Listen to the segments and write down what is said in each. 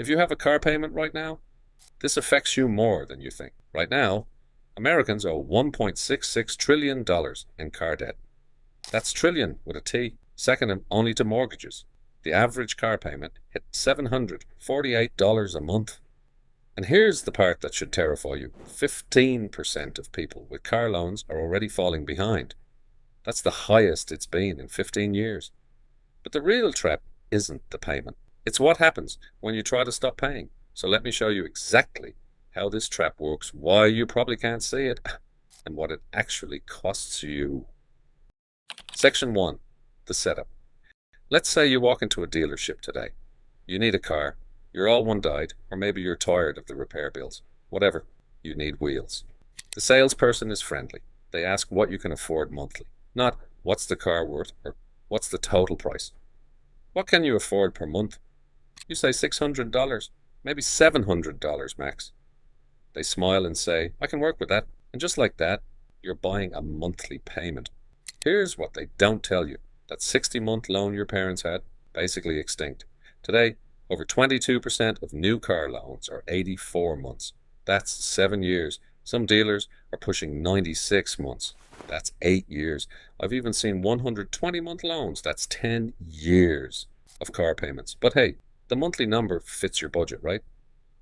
If you have a car payment right now, this affects you more than you think. Right now, Americans owe $1.66 trillion in car debt. That's trillion with a T, second only to mortgages. The average car payment hit $748 a month. And here's the part that should terrify you. 15% of people with car loans are already falling behind. That's the highest it's been in 15 years. But the real trap isn't the payment. It's what happens when you try to stop paying. So let me show you exactly how this trap works, why you probably can't see it, and what it actually costs you. Section 1. The setup. Let's say you walk into a dealership today. You need a car. Your old one died, or maybe you're tired of the repair bills. Whatever. You need wheels. The salesperson is friendly. They ask what you can afford monthly, not what's the car worth or what's the total price. What can you afford per month? You say $600, maybe $700 max. They smile and say, I can work with that. And just like that, you're buying a monthly payment. Here's what they don't tell you. That 60-month loan your parents had, basically extinct. Today, over 22% of new car loans are 84 months. That's 7 years. Some dealers are pushing 96 months. That's 8 years. I've even seen 120-month loans. That's 10 years of car payments. But hey, the monthly number fits your budget, right?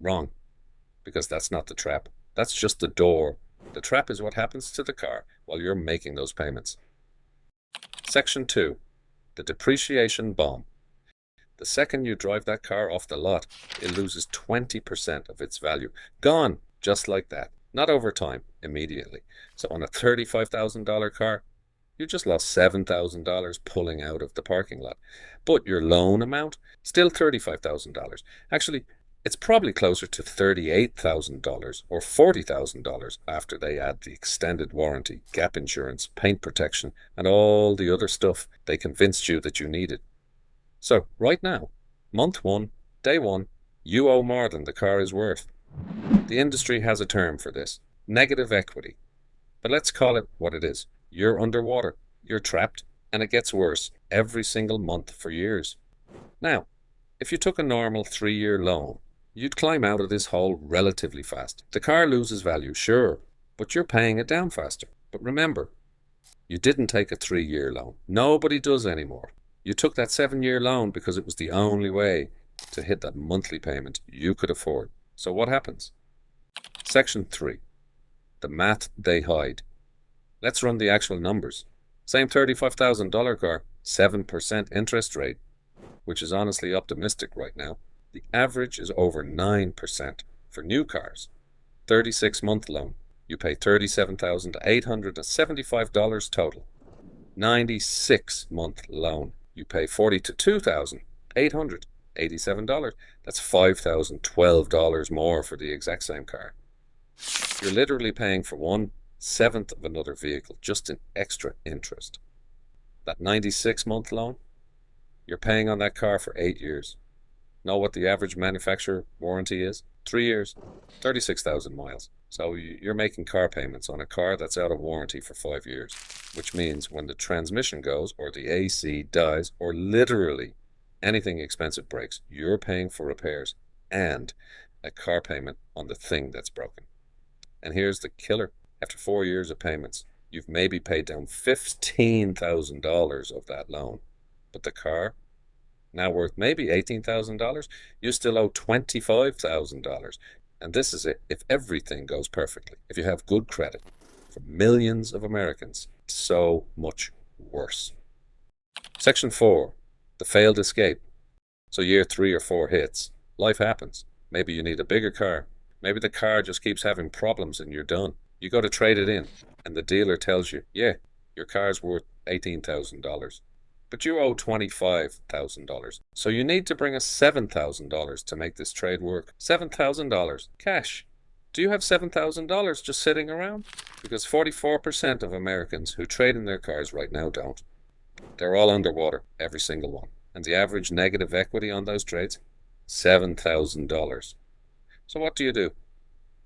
Wrong. Because that's not the trap. That's just the door. The trap is what happens to the car while you're making those payments. Section 2. The depreciation bomb. The second you drive that car off the lot, it loses 20% of its value. Gone, just like that. Not over time, immediately. So on a $35,000 car, you just lost $7,000 pulling out of the parking lot. But your loan amount, still $35,000. Actually, it's probably closer to $38,000 or $40,000 after they add the extended warranty, gap insurance, paint protection, and all the other stuff they convinced you that you needed. So, right now, month 1, day 1, you owe more than the car is worth. The industry has a term for this, negative equity. But let's call it what it is. You're underwater, you're trapped, and it gets worse every single month for years. Now, if you took a normal 3-year loan, you'd climb out of this hole relatively fast. The car loses value, sure, but you're paying it down faster. But remember, you didn't take a 3-year loan. Nobody does anymore. You took that 7-year loan because it was the only way to hit that monthly payment you could afford. So what happens? Section 3. The math they hide. Let's run the actual numbers. Same $35,000 car, 7% interest rate, which is honestly optimistic right now. The average is over 9% for new cars. 36-month loan. You pay $37,875 total. 96-month loan. You pay $42,887. That's $5,012 more for the exact same car. You're literally paying for 1/7 of another vehicle just in extra interest. That 96-month loan, you're paying on that car for 8 years. Know what the average manufacturer warranty is? 3 years, 36,000 miles. So you're making car payments on a car that's out of warranty for 5 years, which means when the transmission goes or the AC dies or literally anything expensive breaks, you're paying for repairs and a car payment on the thing that's broken. And here's the killer. After 4 years of payments, you've maybe paid down $15,000 of that loan. But the car, now worth maybe $18,000, you still owe $25,000. And this is it if everything goes perfectly. If you have good credit. For millions of Americans, so much worse. Section 4. The failed escape. So year 3 or 4 hits. Life happens. Maybe you need a bigger car. Maybe the car just keeps having problems and you're done. You go to trade it in, and the dealer tells you, yeah, your car's worth $18,000. But you owe $25,000. So you need to bring us $7,000 to make this trade work. $7,000 cash. Do you have $7,000 just sitting around? Because 44% of Americans who trade in their cars right now don't. They're all underwater, every single one. And the average negative equity on those trades? $7,000. So what do?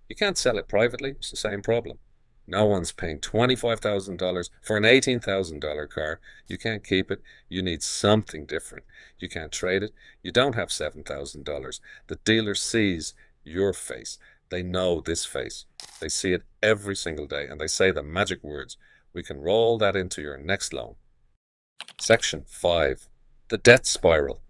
You can't sell it privately. It's the same problem. No one's paying $25,000 for an $18,000 car. You can't keep it. You need something different. You can't trade it. You don't have $7,000. The dealer sees your face. They know this face. They see it every single day, and they say the magic words. We can roll that into your next loan. Section 5. The debt spiral.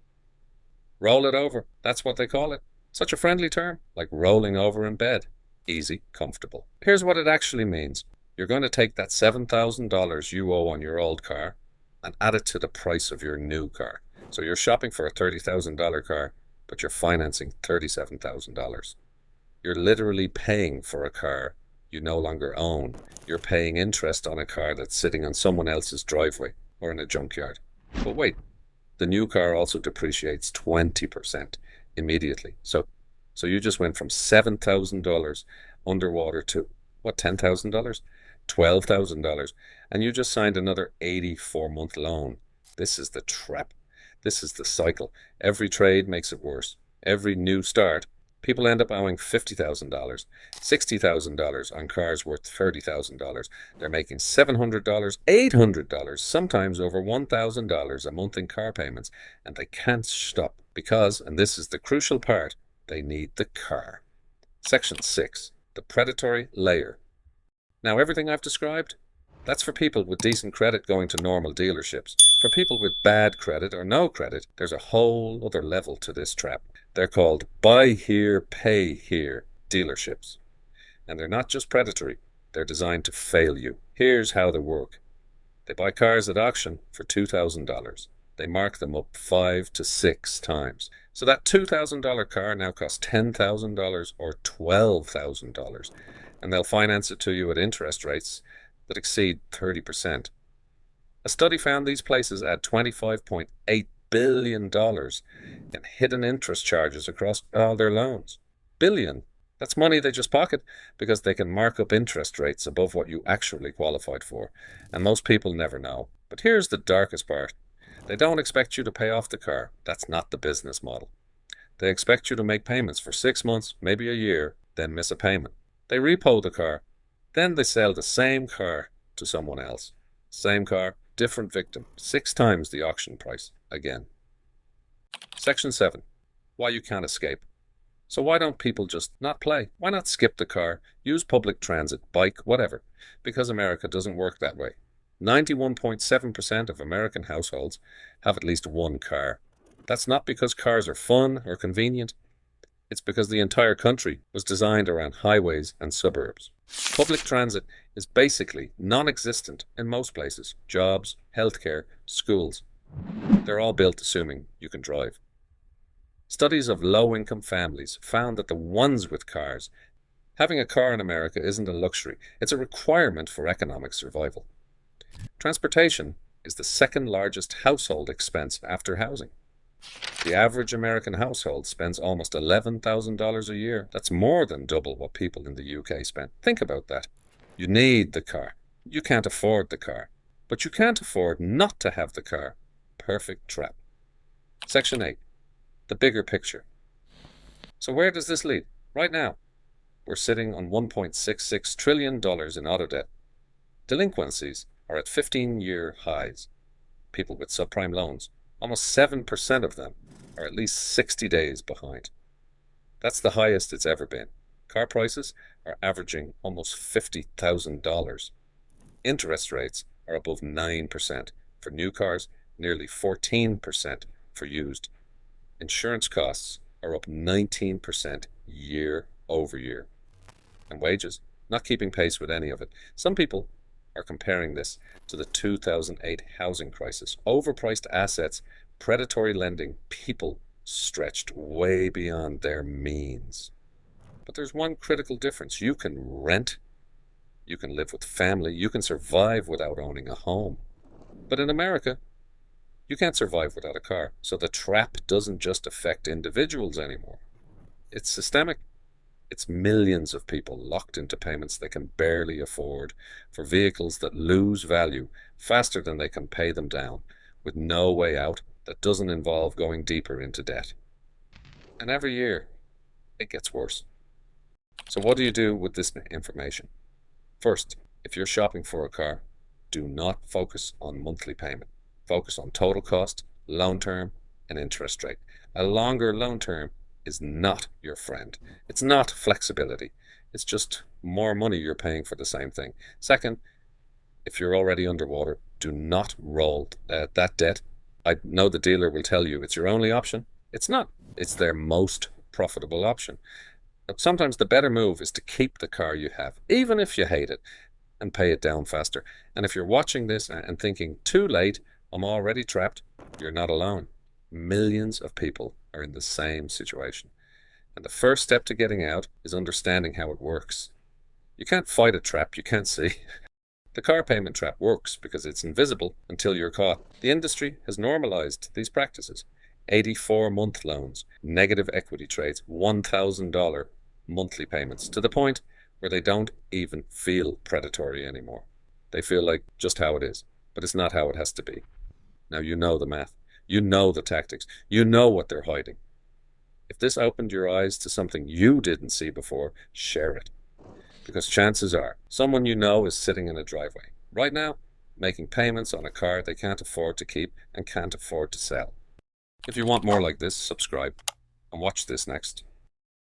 Roll it over. That's what they call it. Such a friendly term, like rolling over in bed. Easy, comfortable. Here's what it actually means. You're going to take that $7,000 you owe on your old car and add it to the price of your new car. So you're shopping for a $30,000 car, but you're financing $37,000. You're literally paying for a car you no longer own. You're paying interest on a car that's sitting on someone else's driveway or in a junkyard. But wait, the new car also depreciates 20% immediately. So you just went from $7,000 underwater to what, $10,000? $12,000, and you just signed another 84-month loan. This is the trap. This is the cycle. Every trade makes it worse. Every new start, people end up owing $50,000, $60,000 on cars worth $30,000. They're making $700, $800, sometimes over $1,000 a month in car payments, and they can't stop because, and this is the crucial part, they need the car. Section 6. The predatory layer. Now, everything I've described, that's for people with decent credit going to normal dealerships. For people with bad credit or no credit, there's a whole other level to this trap. They're called buy here, pay here dealerships. And they're not just predatory, they're designed to fail you. Here's how they work. They buy cars at auction for $2,000. They mark them up 5 to 6 times. So that $2,000 car now costs $10,000 or $12,000. And they'll finance it to you at interest rates that exceed 30%. A study found these places add $25.8 billion in hidden interest charges across all their loans. Billion. That's money they just pocket because they can mark up interest rates above what you actually qualified for. And most people never know. But here's the darkest part. They don't expect you to pay off the car. That's not the business model. They expect you to make payments for 6 months, maybe a year, then miss a payment. They repo the car. Then they sell the same car to someone else. Same car, different victim. 6 times the auction price again. Section 7. Why you can't escape. So why don't people just not play? Why not skip the car, use public transit, bike, whatever? Because America doesn't work that way. 91.7% of American households have at least one car. That's not because cars are fun or convenient. It's because the entire country was designed around highways and suburbs. Public transit is basically non-existent in most places. Jobs, healthcare, schools. They're all built assuming you can drive. Studies of low-income families found that the ones with cars, having a car in America isn't a luxury. It's a requirement for economic survival. Transportation is the second largest household expense after housing. The average American household spends almost $11,000 a year. That's more than double what people in the UK spend. Think about that. You need the car. You can't afford the car. But you can't afford not to have the car. Perfect trap. Section 8. The bigger picture. So where does this lead? Right now, we're sitting on $1.66 trillion in auto debt. Delinquencies are at 15-year highs. People with subprime loans, almost 7% of them are at least 60 days behind. That's the highest it's ever been. Car prices are averaging almost $50,000. Interest rates are above 9% for new cars, nearly 14% for used. Insurance costs are up 19% year over year. And wages, not keeping pace with any of it. Some people are comparing this to the 2008 housing crisis. Overpriced assets, predatory lending, people stretched way beyond their means. But there's one critical difference. You can rent, you can live with family, you can survive without owning a home. But in America, you can't survive without a car. So the trap doesn't just affect individuals anymore. It's systemic. It's millions of people locked into payments they can barely afford for vehicles that lose value faster than they can pay them down, with no way out that doesn't involve going deeper into debt. And every year, it gets worse. So what do you do with this information? First, if you're shopping for a car, do not focus on monthly payment. Focus on total cost, loan term, and interest rate. A longer loan term is not your friend. It's not flexibility. It's just more money you're paying for the same thing. Second, if you're already underwater, do not roll that debt. I know the dealer will tell you it's your only option. It's not. It's their most profitable option. Sometimes the better move is to keep the car you have, even if you hate it, and pay it down faster. And if you're watching this and thinking, too late, I'm already trapped, you're not alone. Millions of people are in the same situation. And the first step to getting out is understanding how it works. You can't fight a trap you can't see. The car payment trap works because it's invisible until you're caught. The industry has normalized these practices. 84-month loans, negative equity trades, $1,000 monthly payments, to the point where they don't even feel predatory anymore. They feel like just how it is, but it's not how it has to be. Now you know the math. You know the tactics. You know what they're hiding. If this opened your eyes to something you didn't see before, share it. Because chances are someone you know is sitting in a driveway right now, making payments on a car they can't afford to keep and can't afford to sell. If you want more like this, subscribe and watch this next.